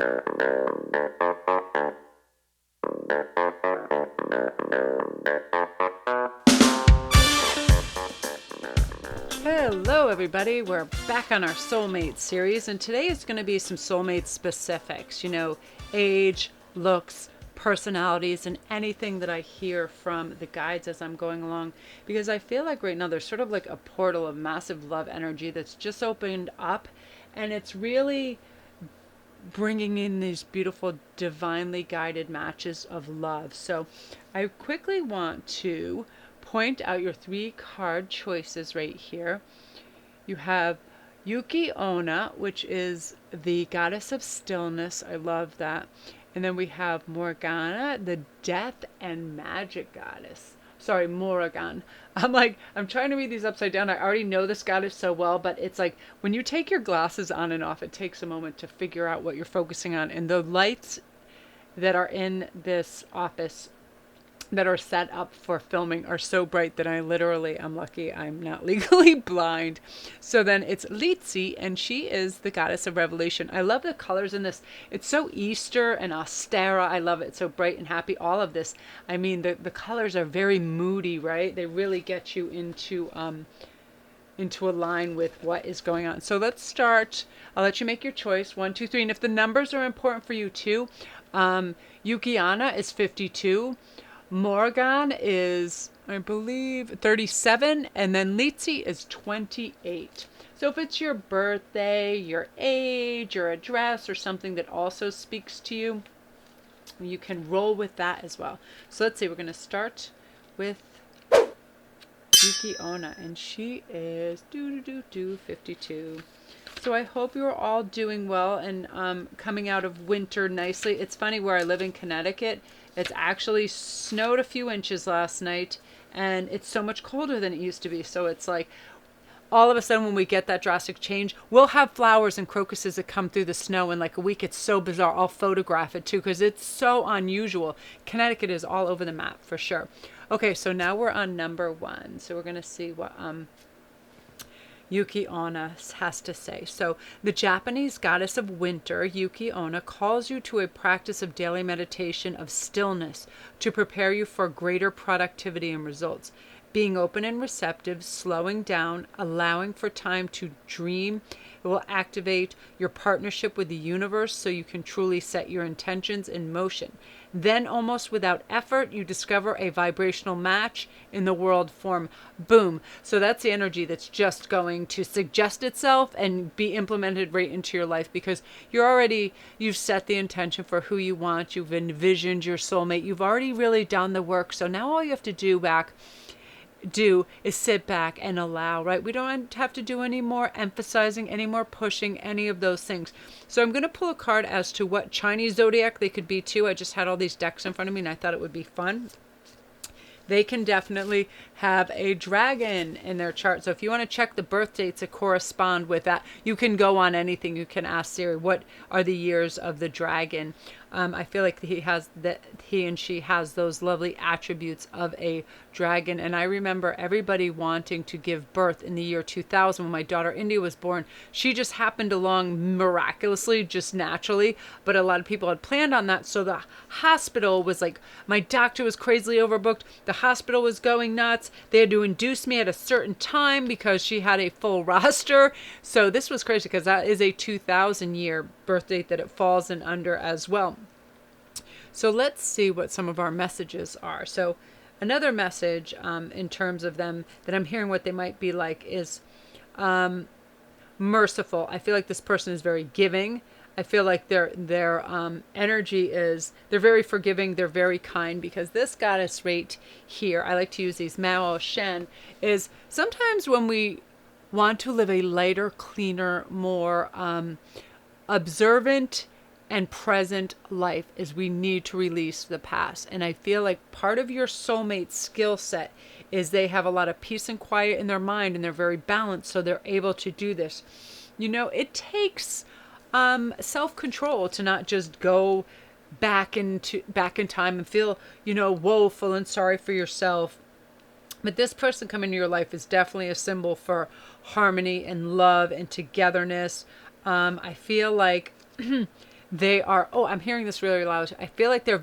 Hello everybody, we're back on our soulmate series, and today is going to be some soulmate specifics, age, looks, personalities, and anything that I hear from the guides as I'm going along, because I feel like right now there's sort of like a portal of massive love energy that's just opened up, and it's really bringing in these beautiful divinely guided matches of love. So I quickly want to point out your 3 card choices right here. You have Yuki-onna, which is the goddess of stillness. I love that. And then we have Morrigan, the death and magic goddess. Sorry, Morrigan. I'm trying to read these upside down. I already know this goddess so well, but it's like when you take your glasses on and off, it takes a moment to figure out what you're focusing on. And the lights that are in this office that are set up for filming are so bright that I literally am lucky I'm not legally blind. So then it's Litzy, and she is the goddess of revelation. I love the colors in this. It's so Easter and austere. I love it. It's so bright and happy. All of this. I mean, the colors are very moody, right? They really get you into a line with what is going on. So let's start. I'll let you make your choice. 1, 2, 3. And if the numbers are important for you too, Yuki-onna is 52. Morrigan is, I believe, 37, and then Litzy is 28. So if it's your birthday, your age, your address, or something that also speaks to you, you can roll with that as well. So let's see, we're going to start with Yuki-onna, and she is 52. So I hope you're all doing well and coming out of winter nicely. It's funny, where I live in Connecticut, it's actually snowed a few inches last night, and it's so much colder than it used to be. So it's like all of a sudden when we get that drastic change, we'll have flowers and crocuses that come through the snow in like a week. It's so bizarre. I'll photograph it too because it's so unusual. Connecticut is all over the map for sure. Okay, so now we're on number 1. So we're going to see what Yuki-onna has to say. So the Japanese goddess of winter, Yuki-onna, calls you to a practice of daily meditation of stillness to prepare you for greater productivity and results. Being open and receptive, slowing down, allowing for time to dream. It will activate your partnership with the universe so you can truly set your intentions in motion. Then, almost without effort, you discover a vibrational match in the world form. Boom. So that's the energy that's just going to suggest itself and be implemented right into your life, because you've set the intention for who you want. You've envisioned your soulmate. You've already really done the work. So now all you have to do is sit back and allow, right? We don't have to do any more emphasizing, any more pushing, any of those things. So I'm going to pull a card as to what Chinese zodiac they could be too. I just had all these decks in front of me and I thought it would be fun. They can definitely have a dragon in their chart. So if you want to check the birth dates that correspond with that, you can go on anything. You can ask Siri, what are the years of the dragon? I feel like he and she has those lovely attributes of a dragon. And I remember everybody wanting to give birth in the year 2000 when my daughter India was born. She just happened along miraculously, just naturally. But a lot of people had planned on that. So the hospital was like, my doctor was crazily overbooked. The hospital was going nuts. They had to induce me at a certain time because she had a full roster. So this was crazy because that is a 2000 year birth date that it falls in under as well. So let's see what some of our messages are. So another message in terms of them that I'm hearing what they might be like is merciful. I feel like this person is very giving. I feel like their energy is, they're very forgiving, they're very kind, because this goddess right here, I like to use these Mao Shen, is sometimes when we want to live a lighter, cleaner, more observant and present life, is we need to release the past. And I feel like part of your soulmate skill set is they have a lot of peace and quiet in their mind, and they're very balanced, so they're able to do this. It takes self-control to not just go back in time and feel, woeful and sorry for yourself. But this person coming into your life is definitely a symbol for harmony and love and togetherness. I feel like They are, oh, I'm hearing this really loud. I feel like they're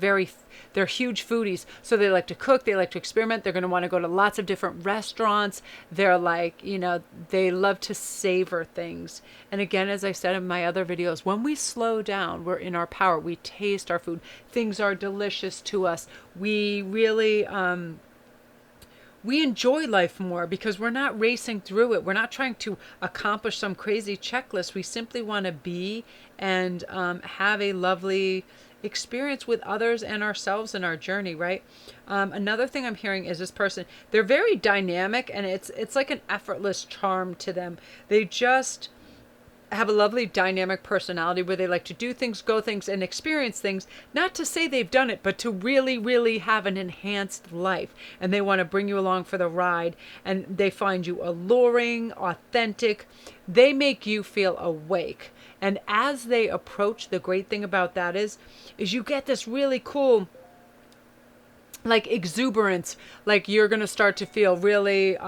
huge foodies. So they like to cook, they like to experiment. They're going to want to go to lots of different restaurants. They're like, they love to savor things. And again, as I said in my other videos, when we slow down, we're in our power. We taste our food. Things are delicious to us. We really, we enjoy life more because we're not racing through it. We're not trying to accomplish some crazy checklist. We simply want to be and have a lovely experience with others and ourselves in our journey, right? Another thing I'm hearing is this person, they're very dynamic, and it's like an effortless charm to them. They just have a lovely dynamic personality where they like to do things, go things, and experience things. Not to say they've done it, but to really, really have an enhanced life. And they want to bring you along for the ride. And they find you alluring, authentic. They make you feel awake. And as they approach, the great thing about that is you get this really cool, like, exuberance. Like, you're going to start to feel really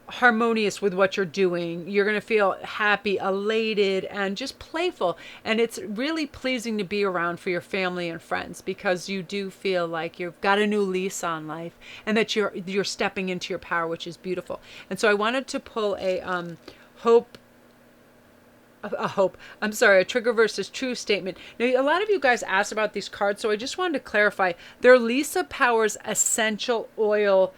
harmonious with what you're doing. You're going to feel happy, elated, and just playful. And it's really pleasing to be around for your family and friends, because you do feel like you've got a new lease on life, and that you're stepping into your power, which is beautiful. And so I wanted to pull a trigger versus true statement. Now, a lot of you guys asked about these cards, so I just wanted to clarify. They're Lisa Powers Essential Oil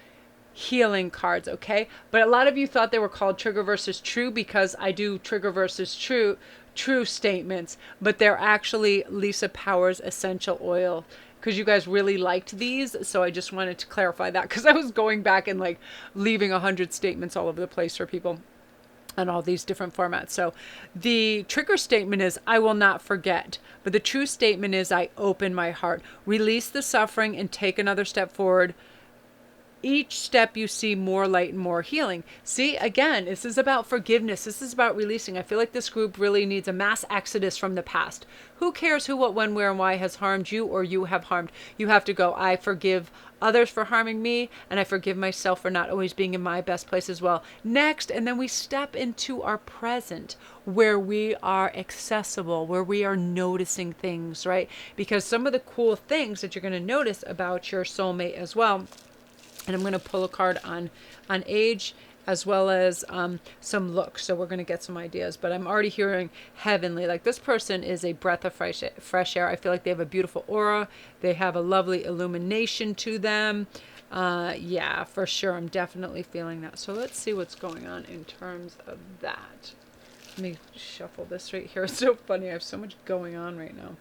healing cards, okay? But a lot of you thought they were called trigger versus true because I do trigger versus true statements, but they're actually Lisa Powers Essential Oil, because you guys really liked these. So I just wanted to clarify that, because I was going back and like leaving 100 statements all over the place for people on all these different formats. So the trigger statement is, I will not forget. But the true statement is, I open my heart, release the suffering, and take another step forward. Each step you see more light and more healing. See, again, this is about forgiveness. This is about releasing. I feel like this group really needs a mass exodus from the past. Who cares who, what, when, where, and why has harmed you or you have harmed? You have to go, I forgive others for harming me, and I forgive myself for not always being in my best place as well. Next, and then we step into our present, where we are accessible, where we are noticing things, right? Because some of the cool things that you're going to notice about your soulmate as well, and I'm going to pull a card on age as well as some looks. So we're going to get some ideas. But I'm already hearing heavenly. Like, this person is a breath of fresh air. I feel like they have a beautiful aura. They have a lovely illumination to them. Yeah, for sure. I'm definitely feeling that. So let's see what's going on in terms of that. Let me shuffle this right here. It's so funny. I have so much going on right now.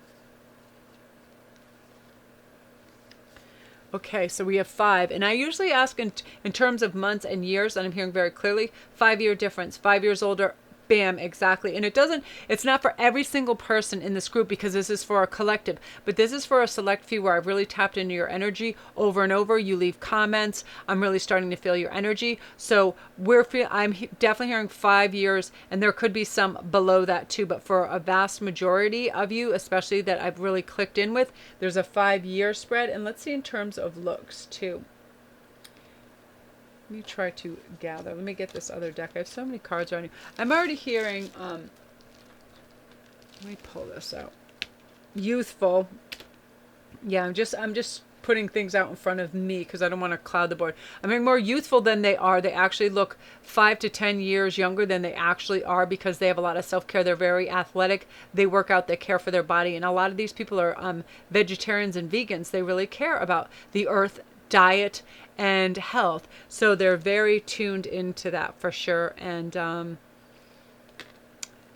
Okay, so we have 5. And I usually ask in terms of months and years, and I'm hearing very clearly 5-year difference, 5 years older. Bam, exactly. And it's not for every single person in this group, because this is for a collective, but this is for a select few where I've really tapped into your energy over and over. You leave comments. I'm really starting to feel your energy. So I'm definitely hearing 5 years, and there could be some below that too. But for a vast majority of you, especially that I've really clicked in with, there's a 5-year spread. And let's see in terms of looks too. Let me try to gather. Let me get this other deck. I have so many cards around you. I'm already hearing, let me pull this out. Youthful. Yeah, I'm just putting things out in front of me because I don't want to cloud the board. I'm hearing more youthful than they are. They actually look 5 to 10 years younger than they actually are, because they have a lot of self-care. They're very athletic. They work out. They care for their body. And a lot of these people are vegetarians and vegans. They really care about the earth, diet, and health. So they're very tuned into that for sure. And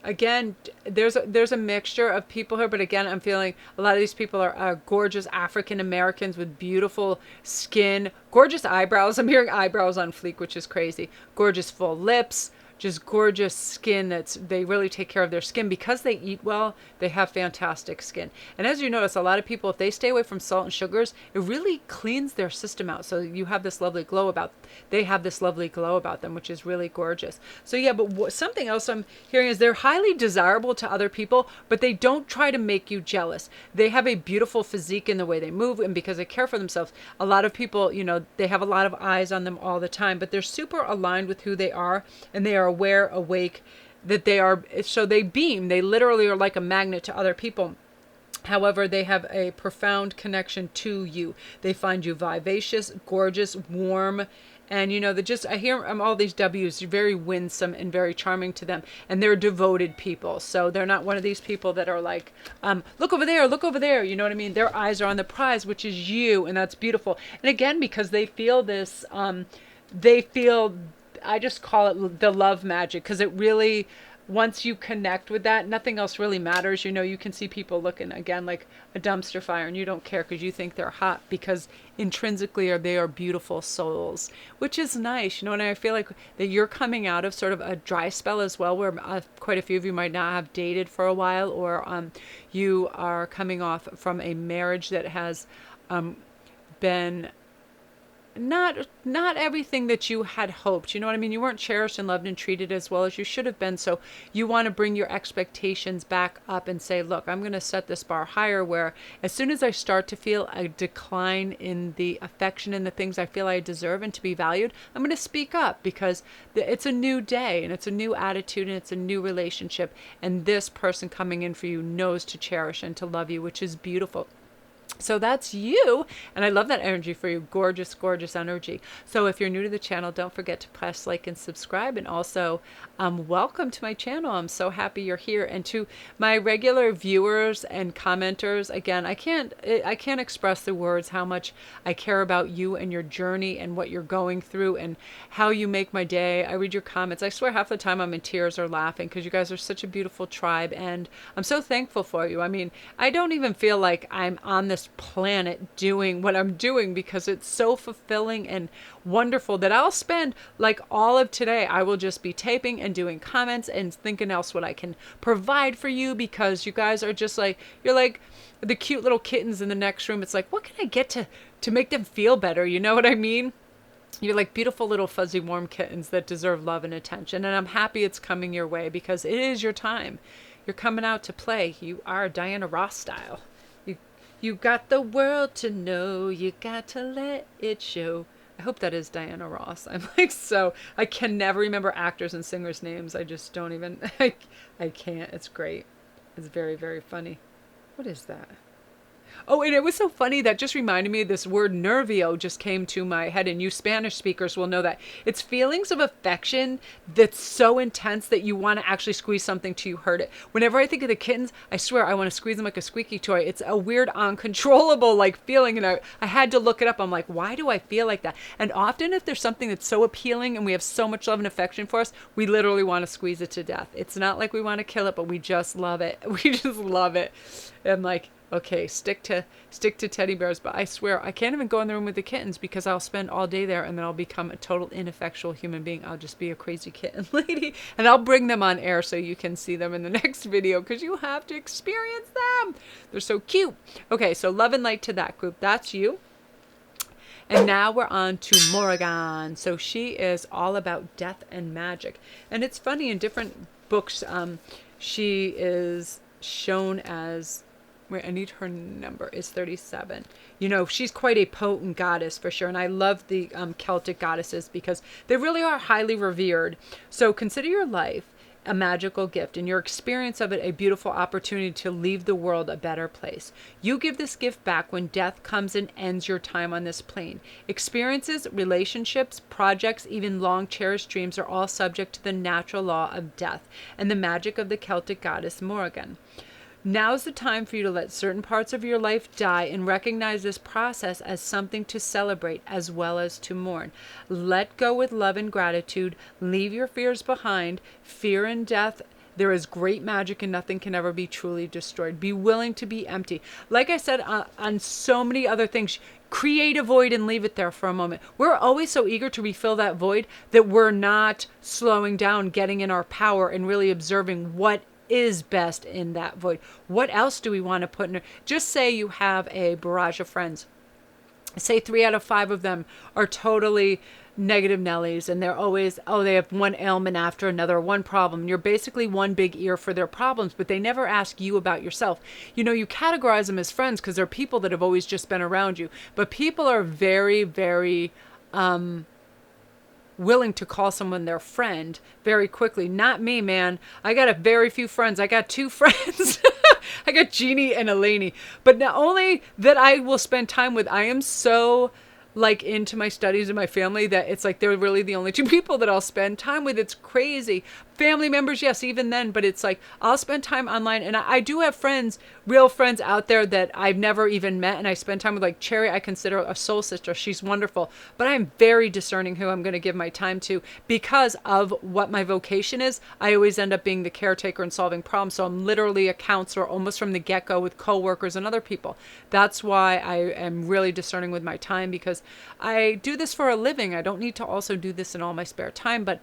again, there's a mixture of people here, but again, I'm feeling a lot of these people are gorgeous African Americans with beautiful skin, gorgeous eyebrows. I'm hearing eyebrows on fleek, which is crazy. Gorgeous full lips, just gorgeous skin. They really take care of their skin because they eat well. They have fantastic skin. And as you notice, a lot of people, if they stay away from salt and sugars, it really cleans their system out. So you have this lovely glow about. They have this lovely glow about them, which is really gorgeous. So yeah, but something else I'm hearing is they're highly desirable to other people, but they don't try to make you jealous. They have a beautiful physique in the way they move, and because they care for themselves. A lot of people, they have a lot of eyes on them all the time, but they're super aligned with who they are, and they are aware, awake, that they are, so they beam, they literally are like a magnet to other people. However, they have a profound connection to you. They find you vivacious, gorgeous, warm, and I hear all these W's, you're very winsome and very charming to them, and they're devoted people. So they're not one of these people that are like, look over there, look over there. You know what I mean? Their eyes are on the prize, which is you, and that's beautiful. And again, because they feel this, they feel, I just call it the love magic, because it really, once you connect with that, nothing else really matters. You can see people looking again like a dumpster fire, and you don't care because you think they're hot, because intrinsically they are beautiful souls, which is nice. And I feel like that you're coming out of sort of a dry spell as well, where quite a few of you might not have dated for a while, or you are coming off from a marriage that has been not everything that you had hoped. You know what I mean? You weren't cherished and loved and treated as well as you should have been. So you want to bring your expectations back up and say, look, I'm going to set this bar higher, where as soon as I start to feel a decline in the affection and the things I feel I deserve and to be valued, I'm going to speak up, because it's a new day and it's a new attitude and it's a new relationship. And this person coming in for you knows to cherish and to love you, which is beautiful. So that's you. And I love that energy for you. Gorgeous, gorgeous energy. So if you're new to the channel, don't forget to press like and subscribe. And also, welcome to my channel. I'm so happy you're here. And to my regular viewers and commenters, again, I can't express the words how much I care about you and your journey and what you're going through and how you make my day. I read your comments. I swear half the time I'm in tears or laughing, because you guys are such a beautiful tribe. And I'm so thankful for you. I mean, I don't even feel like I'm on this planet doing what I'm doing, because it's so fulfilling and wonderful that I'll spend like all of today, I will just be taping and doing comments and thinking else what I can provide for you, because you guys are just like, you're like the cute little kittens in the next room. It's like, what can I get to make them feel better? You know what I mean? You're like beautiful little fuzzy warm kittens that deserve love and attention. And I'm happy it's coming your way, because it is your time. You're coming out to play. You are Diana Ross style. You got the world to know, you got to let it show. I hope that is Diana Ross. I'm like, so I can never remember actors and singers' names. I just don't even, I can't. It's great. It's very, very funny. What is that? Oh, and it was so funny, that just reminded me, this word nervio just came to my head, and you Spanish speakers will know that. It's feelings of affection that's so intense that you want to actually squeeze something till you hurt it. Whenever I think of the kittens, I swear I want to squeeze them like a squeaky toy. It's a weird, uncontrollable like feeling, and I had to look it up. I'm like, why do I feel like that? And often if there's something that's so appealing and we have so much love and affection for us, we literally want to squeeze it to death. It's not like we want to kill it, but we just love it. We just love it. And like, okay, stick to teddy bears, but I swear I can't even go in the room with the kittens, because I'll spend all day there and then I'll become a total ineffectual human being. I'll just be a crazy kitten lady, and I'll bring them on air so you can see them in the next video, because you have to experience them. They're so cute. Okay, so love and light to that group. That's you. And now we're on to Morrigan. So she is all about death and magic. And it's funny, in different books, she is shown as, wait, I need her number, is 37. She's quite a potent goddess for sure. And I love the Celtic goddesses, because they really are highly revered. So consider your life a magical gift, and your experience of it a beautiful opportunity to leave the world a better place. You give this gift back when death comes and ends your time on this plane. Experiences, relationships, projects, even long cherished dreams are all subject to the natural law of death and the magic of the Celtic goddess Morrigan. Now's the time for you to let certain parts of your life die and recognize this process as something to celebrate as well as to mourn. Let go with love and gratitude. Leave your fears behind. Fear and death. There is great magic and nothing can ever be truly destroyed. Be willing to be empty. Like I said on so many other things, create a void and leave it there for a moment. We're always so eager to refill that void that we're not slowing down, getting in our power, and really observing what is best in that void. What else do we want to put in there? Just say you have a barrage of friends. Say 3 out of 5 of them are totally negative Nellies, and they're always, they have one ailment after another, one problem. You're basically one big ear for their problems, but they never ask you about yourself. You categorize them as friends because they're people that have always just been around you. But people are very, very, willing to call someone their friend very quickly. Not me, man. I got a very few friends. I got 2 friends. I got Jeannie and Eleni. But not only that I will spend time with, I am so like into my studies and my family that it's like they're really the only 2 people that I'll spend time with. It's crazy. Family members, yes, even then, but it's like I'll spend time online. And I do have friends, real friends out there that I've never even met, and I spend time with. Like Cherry, I consider a soul sister. She's wonderful, but I'm very discerning who I'm going to give my time to because of what my vocation is. I always end up being the caretaker and solving problems, so I'm literally a counselor almost from the get-go with coworkers and other people. That's why I am really discerning with my time, because I do this for a living. I don't need to also do this in all my spare time, but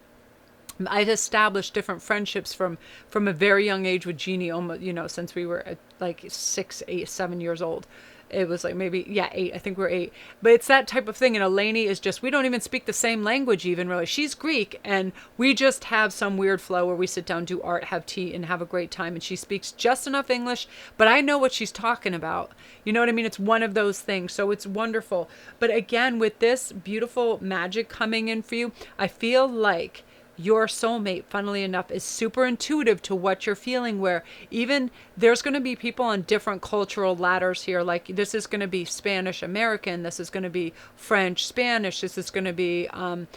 I've established different friendships from a very young age with Jeannie, almost, since we were like 6, 8, 7 years old. It was like maybe, 8. I think we're 8. But it's that type of thing. And Eleni is just, we don't even speak the same language even, really. She's Greek, and we just have some weird flow where we sit down, do art, have tea, and have a great time. And she speaks just enough English, but I know what she's talking about. You know what I mean? It's one of those things. So it's wonderful. But again, with this beautiful magic coming in for you, I feel like your soulmate, funnily enough, is super intuitive to what you're feeling, where even there's going to be people on different cultural ladders here. Like this is going to be Spanish American. This is going to be French Spanish. This is going to be all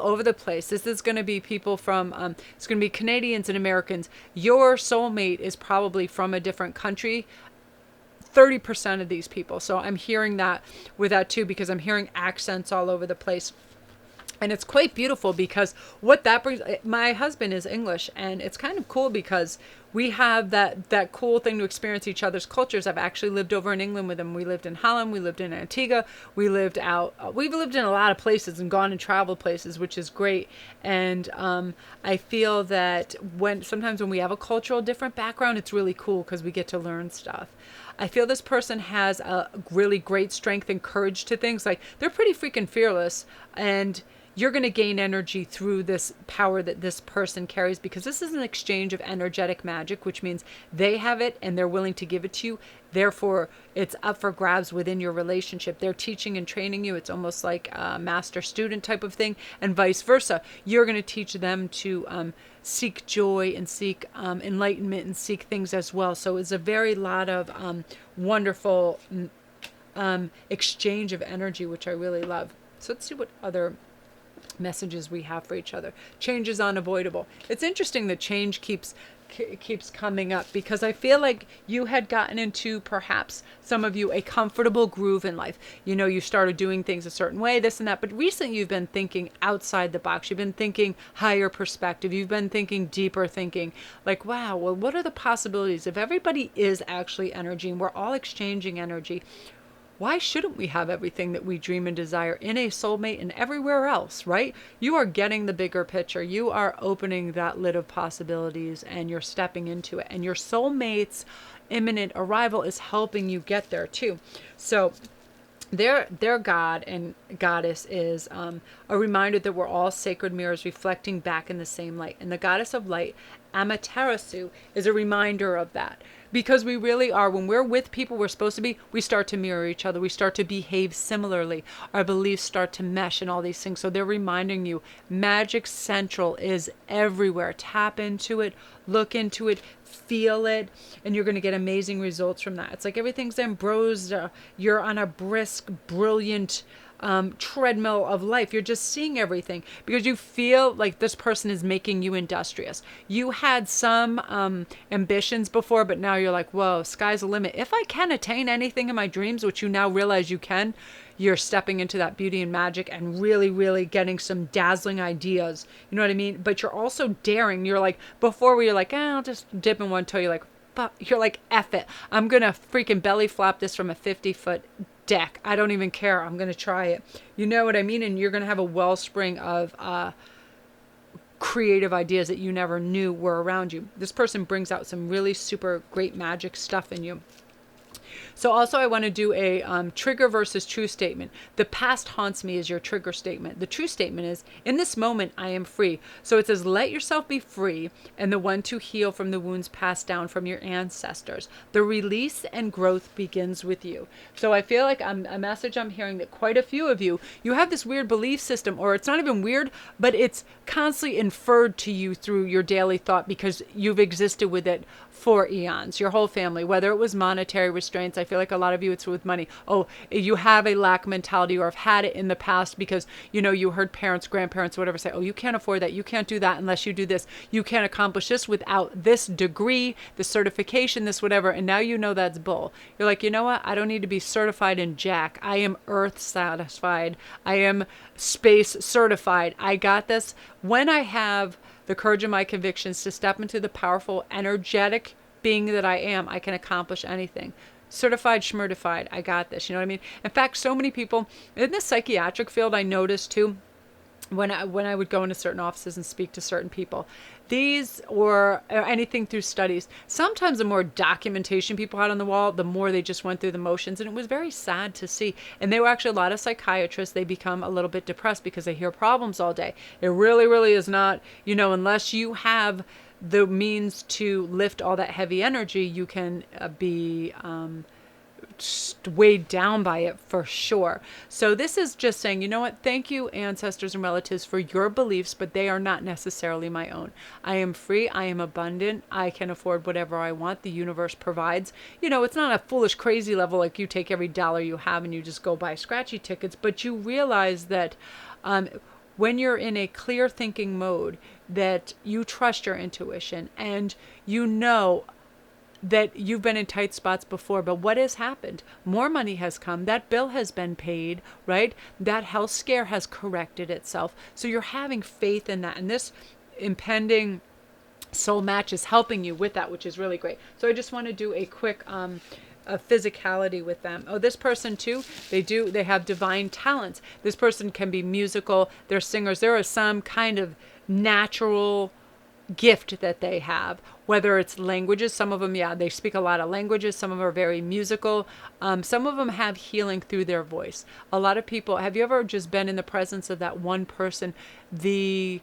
over the place. This is going to be people from, it's going to be Canadians and Americans. Your soulmate is probably from a different country. 30% of these people. So I'm hearing that with that too, because I'm hearing accents all over the place. And it's quite beautiful because what that brings, my husband is English, and it's kind of cool because we have that cool thing to experience each other's cultures. I've actually lived over in England with him. We lived in Holland, we lived in Antigua, we've lived in a lot of places and gone and traveled places, which is great. And I feel that sometimes when we have a cultural different background, it's really cool because we get to learn stuff. I feel this person has a really great strength and courage to things. Like they're pretty freaking fearless, and you're going to gain energy through this power that this person carries, because this is an exchange of energetic magic, which means they have it and they're willing to give it to you. Therefore, it's up for grabs within your relationship. They're teaching and training you. It's almost like a master-student type of thing, and vice versa. You're going to teach them to seek joy and seek enlightenment and seek things as well. So it's a very lot of wonderful exchange of energy, which I really love. So let's see what other messages we have for each other. Change is unavoidable. It's interesting that change keeps coming up, because I feel like you had gotten into, perhaps some of you, a comfortable groove in life. You started doing things a certain way, this and that, but recently you've been thinking outside the box. You've been thinking higher perspective. You've been thinking deeper thinking, like, wow, well, what are the possibilities? If everybody is actually energy and we're all exchanging energy, why shouldn't we have everything that we dream and desire in a soulmate and everywhere else, right? You are getting the bigger picture. You are opening that lid of possibilities, and you're stepping into it. And your soulmate's imminent arrival is helping you get there too. So their god and goddess is a reminder that we're all sacred mirrors reflecting back in the same light. And the goddess of light, Amaterasu, is a reminder of that. Because we really are, when we're with people we're supposed to be, we start to mirror each other. We start to behave similarly. Our beliefs start to mesh and all these things. So they're reminding you, Magic Central is everywhere. Tap into it, look into it, feel it, and you're going to get amazing results from that. It's like everything's ambrosia. You're on a brisk, brilliant treadmill of life. You're just seeing everything because you feel like this person is making you industrious. You had some ambitions before, but now you're like, whoa, sky's the limit. If I can attain anything in my dreams, which you now realize you can, you're stepping into that beauty and magic and really, really getting some dazzling ideas. You know what I mean? But you're also daring. You're like, before where you're like, I'll just dip in one toe. You're like, F it. I'm going to freaking belly flop this from a 50-foot deck. I don't even care. I'm going to try it. You know what I mean? And you're going to have a wellspring of creative ideas that you never knew were around you. This person brings out some really super great magic stuff in you. So also I want to do a trigger versus true statement. The past haunts me is your trigger statement. The true statement is, in this moment, I am free. So it says, let yourself be free and the one to heal from the wounds passed down from your ancestors. The release and growth begins with you. So I feel like a message I'm hearing that quite a few of you, you have this weird belief system, or it's not even weird, but it's constantly inferred to you through your daily thought because you've existed with it for eons, your whole family, whether it was monetary restraints. I feel like a lot of you, it's with money. Oh, you have a lack mentality or have had it in the past because, you know, you heard parents, grandparents, whatever say, oh, you can't afford that. You can't do that unless you do this. You can't accomplish this without this degree, this certification, this whatever. And now you know that's bull. You're like, you know what? I don't need to be certified in jack. I am earth satisfied. I am space certified. I got this. When I have the courage of my convictions to step into the powerful, energetic being that I am, I can accomplish anything. Certified, schmertified, I got this. You know what I mean? In fact, so many people in the psychiatric field, I noticed too, when I would go into certain offices and speak to certain people, these or anything through studies, sometimes the more documentation people had on the wall, the more they just went through the motions. And it was very sad to see. And they were actually, a lot of psychiatrists, they become a little bit depressed because they hear problems all day. It really, really is not, you know, unless you have the means to lift all that heavy energy, you can be weighed down by it for sure. So this is just saying, you know what, thank you ancestors and relatives for your beliefs, but they are not necessarily my own. I am free, I am abundant, I can afford whatever I want, the universe provides. You know, it's not a foolish crazy level like you take every dollar you have and you just go buy scratchy tickets, but you realize that when you're in a clear thinking mode, that you trust your intuition and you know that you've been in tight spots before, but what has happened? More money has come. That bill has been paid, right? That health scare has corrected itself. So you're having faith in that. And this impending soul match is helping you with that, which is really great. So I just want to do a quick a physicality with them. Oh, this person too, they have divine talents. This person can be musical. They're singers. There is some kind of natural gift that they have, whether it's languages. Some of them, yeah, they speak a lot of languages. Some of them are very musical. Some of them have healing through their voice. A lot of people, have you ever just been in the presence of that one person? The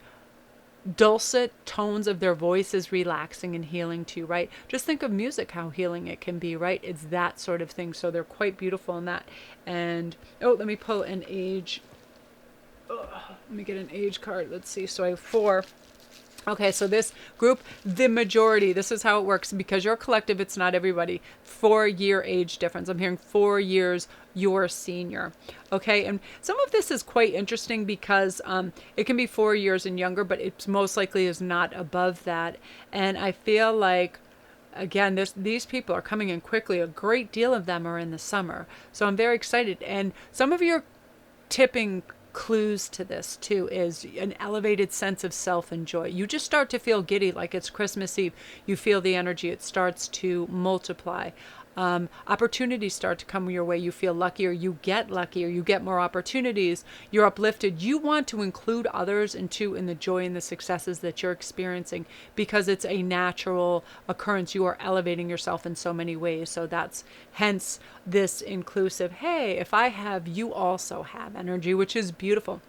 dulcet tones of their voice is relaxing and healing to you, right? Just think of music, how healing it can be, right? It's that sort of thing. So they're quite beautiful in that. And, oh, let me pull an age. Oh, let me get an age card. Let's see. So I have 4. Okay, so this group, the majority, this is how it works. Because you're collective, it's not everybody. 4-year age difference. I'm hearing 4 years your senior. Okay, and some of this is quite interesting because it can be 4 years and younger, but it's most likely is not above that. And I feel like, again, these people are coming in quickly. A great deal of them are in the summer. So I'm very excited. And some of your tipping clues to this too is an elevated sense of self and joy. You just start to feel giddy like it's Christmas Eve. You feel the energy. It starts to multiply. Opportunities start to come your way. You feel luckier. You get luckier. You get more opportunities. You're uplifted. You want to include others in the joy and the successes that you're experiencing because it's a natural occurrence. You are elevating yourself in so many ways. So that's hence this inclusive, hey, if I have, you also have energy, which is beautiful.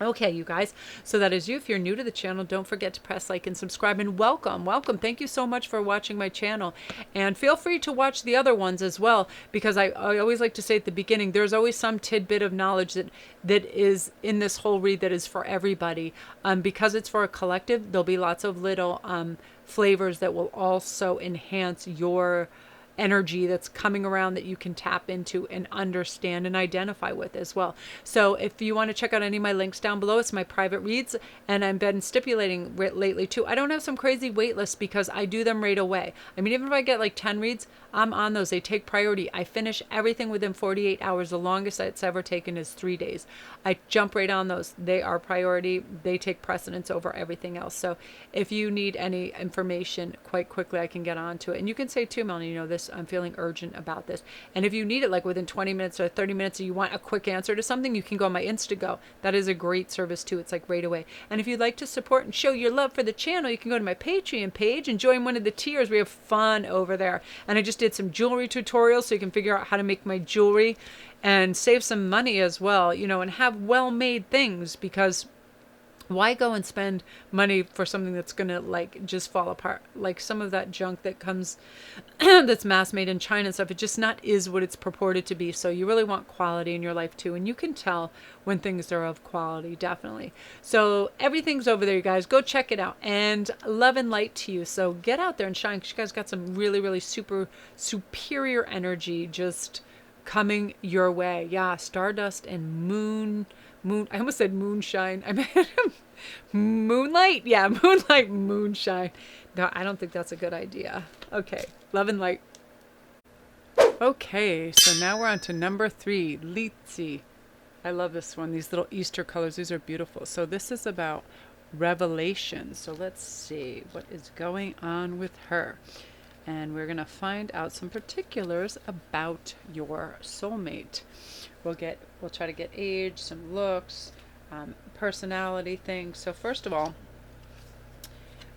Okay, you guys, so that is you. If you're new to the channel, don't forget to press like and subscribe, and welcome. Thank you so much for watching my channel, and feel free to watch the other ones as well, because I always like to say at the beginning, there's always some tidbit of knowledge that is in this whole read that is for everybody. Because it's for a collective, there'll be lots of little flavors that will also enhance your energy that's coming around that you can tap into and understand and identify with as well. So if you want to check out any of my links down below, it's my private reads, and I've been stipulating lately too. I don't have some crazy wait list because I do them right away. I mean, even if I get like 10 reads, I'm on those. They take priority. I finish everything within 48 hours. The longest it's ever taken is 3 days. I jump right on those. They are priority. They take precedence over everything else. So if you need any information quite quickly, I can get onto it. And you can say too, Melanie, you know, this this. I'm feeling urgent about this. And if you need it like within 20 minutes or 30 minutes, or you want a quick answer to something, you can go on my Instantgo. That is a great service too. It's like right away. And if you'd like to support and show your love for the channel, you can go to my Patreon page and join one of the tiers. We have fun over there. And I just did some jewelry tutorials so you can figure out how to make my jewelry and save some money as well, you know, and have well-made things, because why go and spend money for something that's going to like just fall apart? Like some of that junk that comes that's mass made in China and stuff, it just not is what it's purported to be. So you really want quality in your life too. And you can tell when things are of quality, definitely. So everything's over there, you guys. Go check it out. And love and light to you. So get out there and shine, because you guys got some really, really superior energy just coming your way. Yeah, stardust and moon. I almost said moonshine. I meant moonlight. Yeah, moonlight, moonshine. No, I don't think that's a good idea. Okay, love and light. Okay, so now we're on to number 3, Litzy. I love this one. These little Easter colors. These are beautiful. So this is about revelation. So let's see what is going on with her. And we're going to find out some particulars about your soulmate. We'll try to get age, some looks, personality things. So first of all,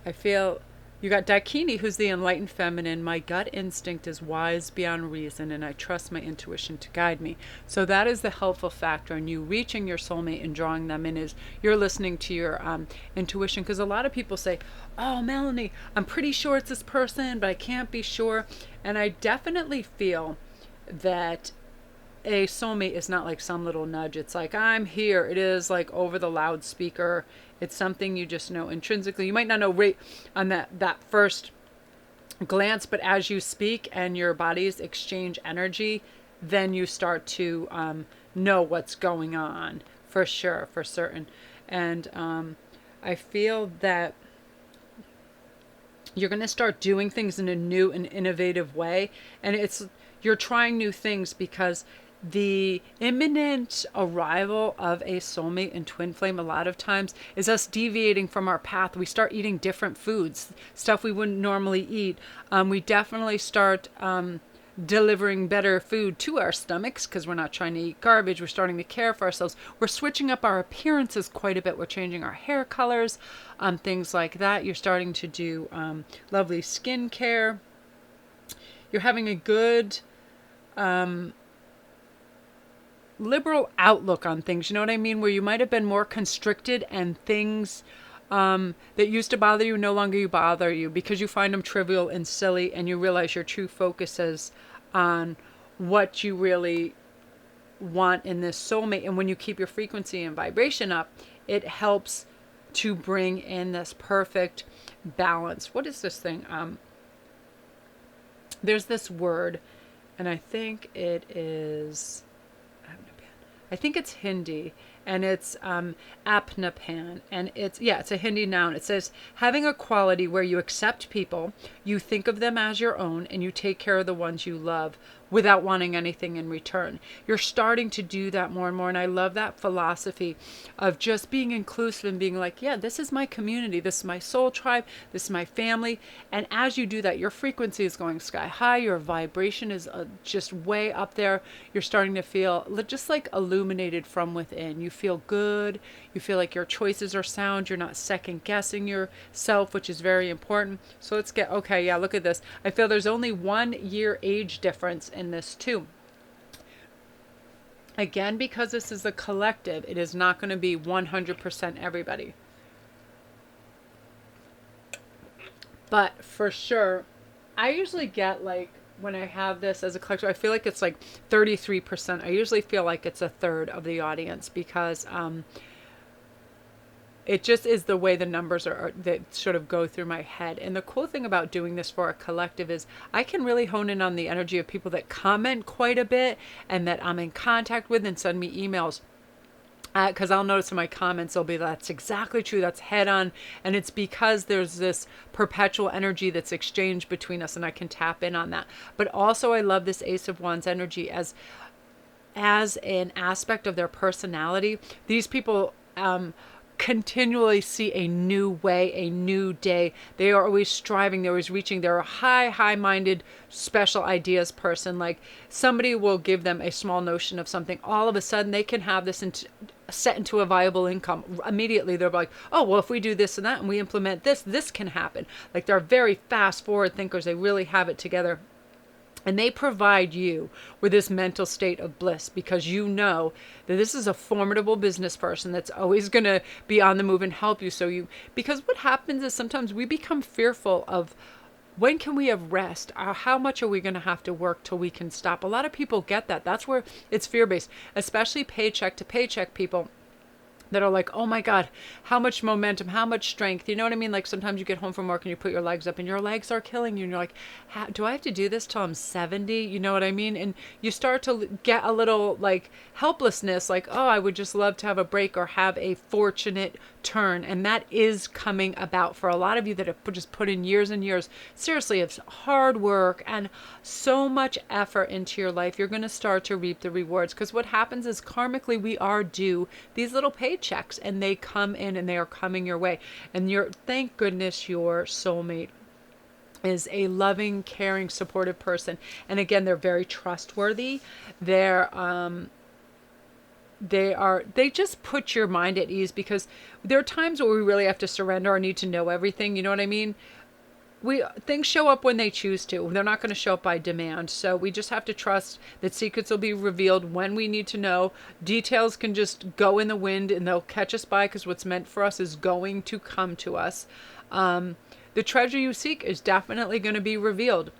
I feel you got Dakini, who's the enlightened feminine. My gut instinct is wise beyond reason, and I trust my intuition to guide me. So that is the helpful factor in you reaching your soulmate and drawing them in, is you're listening to your intuition. Because a lot of people say, oh, Melanie, I'm pretty sure it's this person, but I can't be sure. And I definitely feel that a soulmate is not like some little nudge. It's like, I'm here. It is like over the loudspeaker. It's something you just know intrinsically. You might not know right on that first glance, but as you speak and your bodies exchange energy, then you start to know what's going on for sure, for certain. And I feel that you're going to start doing things in a new and innovative way. And you're trying new things because the imminent arrival of a soulmate and twin flame a lot of times is us deviating from our path. We start eating different foods, stuff we wouldn't normally eat. We definitely start delivering better food to our stomachs because we're not trying to eat garbage. We're starting to care for ourselves. We're switching up our appearances quite a bit. We're changing our hair colors, things like that. You're starting to do lovely skincare. You're having a good liberal outlook on things, you know what I mean? Where you might have been more constricted, and things that used to bother you no longer bother you because you find them trivial and silly, and you realize your true focus is on what you really want in this soulmate. And when you keep your frequency and vibration up, it helps to bring in this perfect balance. What is this thing? There's this word, and I think it is, I think it's Hindi, and it's apnapan, and it's a Hindi noun. It says having a quality where you accept people, you think of them as your own, and you take care of the ones you love without wanting anything in return. You're starting to do that more and more, and I love that philosophy of just being inclusive and being like, yeah, this is my community, this is my soul tribe, this is my family. And as you do that, your frequency is going sky high, your vibration is just way up there. You're starting to feel just like illuminated from within. You feel good, you feel like your choices are sound, you're not second guessing yourself, which is very important. So let's get, okay, yeah, look at this. I feel there's only 1 year age difference in this too. Again, because this is a collective, it is not going to be 100% everybody. But for sure, I usually get like, when I have this as a collective, I feel like it's like 33%. I usually feel like it's a third of the audience because it just is the way the numbers are that sort of go through my head. And the cool thing about doing this for a collective is I can really hone in on the energy of people that comment quite a bit and that I'm in contact with and send me emails. Because I'll notice in my comments, they'll be, that's exactly true, that's head on. And it's because there's this perpetual energy that's exchanged between us, and I can tap in on that. But also I love this Ace of Wands energy as an aspect of their personality. These people continually see a new way, a new day. They are always striving, they're always reaching. They're a high-minded, special ideas person. Like somebody will give them a small notion of something. All of a sudden, they can have this set into a viable income. Immediately, they're like, oh, well, if we do this and that and we implement this, this can happen. Like they're very fast forward thinkers. They really have it together. And they provide you with this mental state of bliss because you know that this is a formidable business person that's always going to be on the move and help you. Because what happens is sometimes we become fearful of when can we have rest? How much are we going to have to work till we can stop? A lot of people get that. That's where it's fear-based, especially paycheck to paycheck people that are like, oh my God, how much momentum, how much strength. You know what I mean? Like sometimes you get home from work and you put your legs up and your legs are killing you. And you're like, do I have to do this till I'm 70? You know what I mean? And you start to get a little like helplessness, like, oh, I would just love to have a break or have a fortunate turn. And that is coming about for a lot of you that have just put in years and years, seriously, of hard work and so much effort into your life. You're going to start to reap the rewards because what happens is karmically we are due these little paychecks and they come in and they are coming your way. And thank goodness your soulmate is a loving, caring, supportive person. And again, they're very trustworthy. They just put your mind at ease because there are times where we really have to surrender or need to know everything. You know what I mean? Things show up when they choose to. They're not going to show up by demand. So we just have to trust that secrets will be revealed when we need to know. Details can just go in the wind and they'll catch us by because what's meant for us is going to come to us. The treasure you seek is definitely going to be revealed.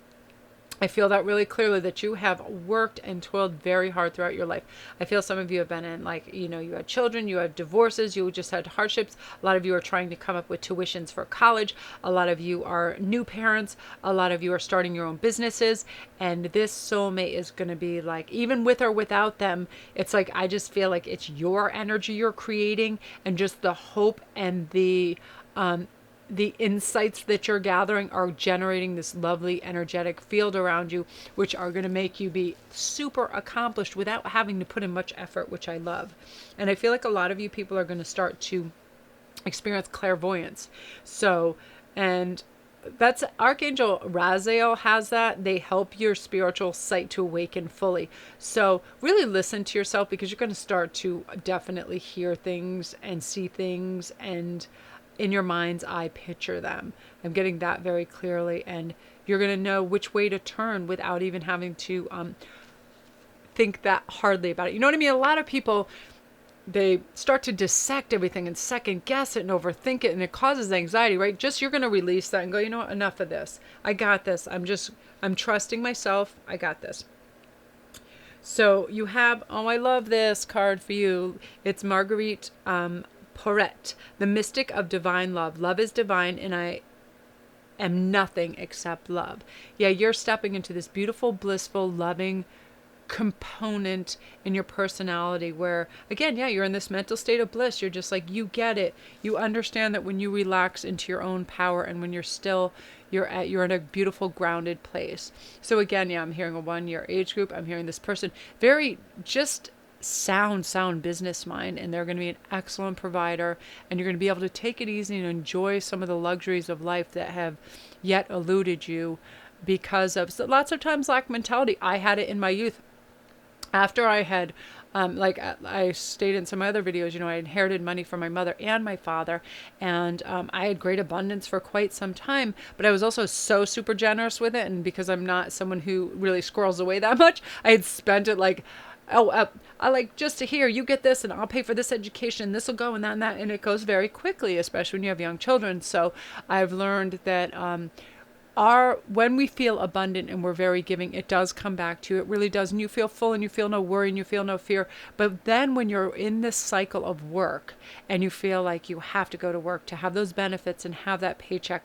I feel that really clearly that you have worked and toiled very hard throughout your life. I feel some of you have been in you had children, you have divorces, you just had hardships. A lot of you are trying to come up with tuitions for college. A lot of you are new parents. A lot of you are starting your own businesses. And this soulmate is going to be like, even with or without them, it's like, I just feel like it's your energy you're creating and just the hope and the insights that you're gathering are generating this lovely energetic field around you, which are going to make you be super accomplished without having to put in much effort, which I love. And I feel like a lot of you people are going to start to experience clairvoyance. And that's Archangel Raziel has that. They help your spiritual sight to awaken fully. So really listen to yourself because you're going to start to definitely hear things and see things and in your mind's eye picture them. I'm getting that very clearly, and you're going to know which way to turn without even having to think that hardly about it. You know what I mean? A lot of people, they start to dissect everything and second guess it and overthink it, and it causes anxiety, right? Just you're going to release that and go, you know what, enough of this. I got this. I'm trusting myself. I got this. So you have, oh, I love this card for you. It's Marguerite Porret, the mystic of divine love. Love is divine, and I am nothing except love. Yeah, you're stepping into this beautiful, blissful, loving component in your personality where, again, yeah, you're in this mental state of bliss. You're just like, you get it. You understand that when you relax into your own power and when you're still, you're in a beautiful, grounded place. So again, yeah, I'm hearing a 1-year age group. I'm hearing this person very just sound business mind, and they're going to be an excellent provider, and you're going to be able to take it easy and enjoy some of the luxuries of life that have yet eluded you because of lots of times lack mentality. I had it in my youth. After I had I stated in some other videos, I inherited money from my mother and my father, and I had great abundance for quite some time, but I was also so super generous with it, and because I'm not someone who really squirrels away that much, I had spent it like, I like just to hear you get this and I'll pay for this education, this will go and that and that, and it goes very quickly, especially when you have young children. So I've learned that when we feel abundant and we're very giving, it does come back to you. It really does. And you feel full and you feel no worry and you feel no fear. But then when you're in this cycle of work and you feel like you have to go to work to have those benefits and have that paycheck,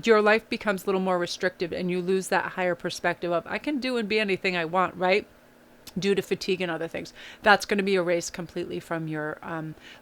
your life becomes a little more restrictive and you lose that higher perspective of I can do and be anything I want, right? due to fatigue and other things. That's going to be erased completely from your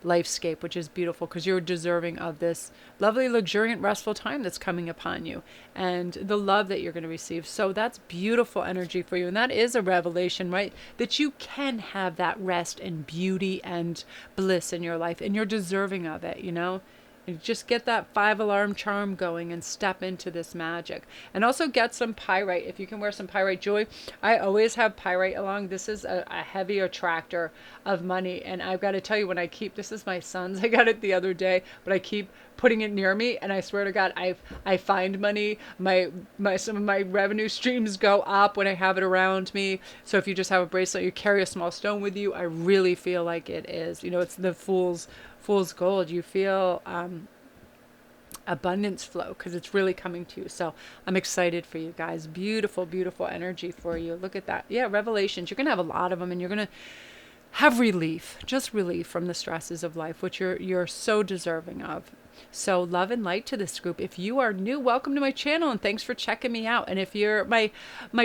lifescape, which is beautiful because you're deserving of this lovely, luxuriant, restful time that's coming upon you and the love that you're going to receive. So that's beautiful energy for you. And that is a revelation, right? That you can have that rest and beauty and bliss in your life, and you're deserving of it, you know? And just get that 5-alarm charm going and step into this magic. And also get some pyrite. If you can wear some pyrite jewelry, I always have pyrite along. This is a heavy attractor of money. And I've got to tell you, when I keep, this is my son's, I got it the other day, but I keep putting it near me, and I swear to God, I find money. Some of my revenue streams go up when I have it around me. So if you just have a bracelet, you carry a small stone with you, I really feel like it is, you know, it's the fool's gold. You feel abundance flow because it's really coming to you. So I'm excited for you guys. Beautiful, beautiful energy for you. Look at that. Yeah, revelations. You're going to have a lot of them, and you're going to have relief, just relief from the stresses of life, which you're so deserving of. So love and light to this group. If you are new, welcome to my channel, and thanks for checking me out. And if you're my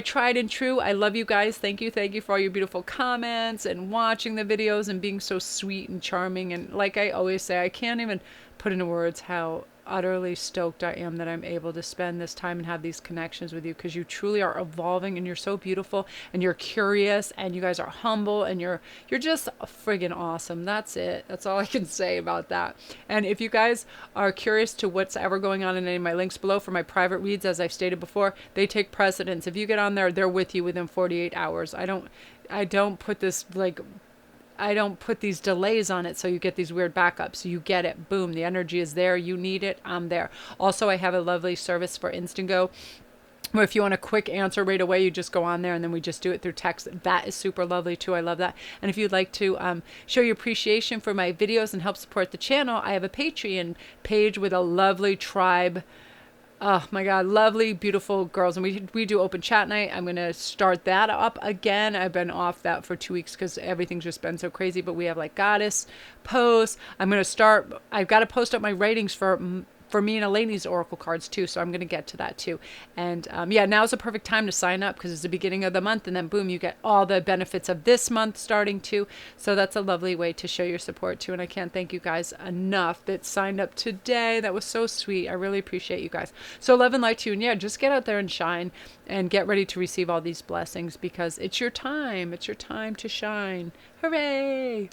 tried and true, I love you guys. Thank you for all your beautiful comments and watching the videos and being so sweet and charming. And like I always say, I can't even put into words how utterly stoked I am that I'm able to spend this time and have these connections with you, because you truly are evolving, and you're so beautiful, and you're curious, and you guys are humble, and you're just friggin' awesome. That's it. That's all I can say about that. And if you guys are curious to what's ever going on in any of my links below for my private reads, as I've stated before, they take precedence. If you get on there, they're with you within 48 hours. I don't put this I don't put these delays on it so you get these weird backups. You get it. Boom. The energy is there. You need it. I'm there. Also, I have a lovely service for Instantgo, where if you want a quick answer right away, you just go on there and then we just do it through text. That is super lovely too. I love that. And if you'd like to show your appreciation for my videos and help support the channel, I have a Patreon page with a lovely tribe. Oh my God, lovely, beautiful girls. And we do open chat night. I'm going to start that up again. I've been off that for 2 weeks because everything's just been so crazy. But we have like goddess posts. I've got to post up my ratings for me and Elaine's oracle cards too, so I'm going to get to that too. And yeah, now's the perfect time to sign up because it's the beginning of the month, and then boom, you get all the benefits of this month starting too. So that's a lovely way to show your support too. And I can't thank you guys enough that signed up today. That was so sweet. I really appreciate you guys. So love and light to you. And yeah, just get out there and shine and get ready to receive all these blessings, because it's your time. It's your time to shine. Hooray!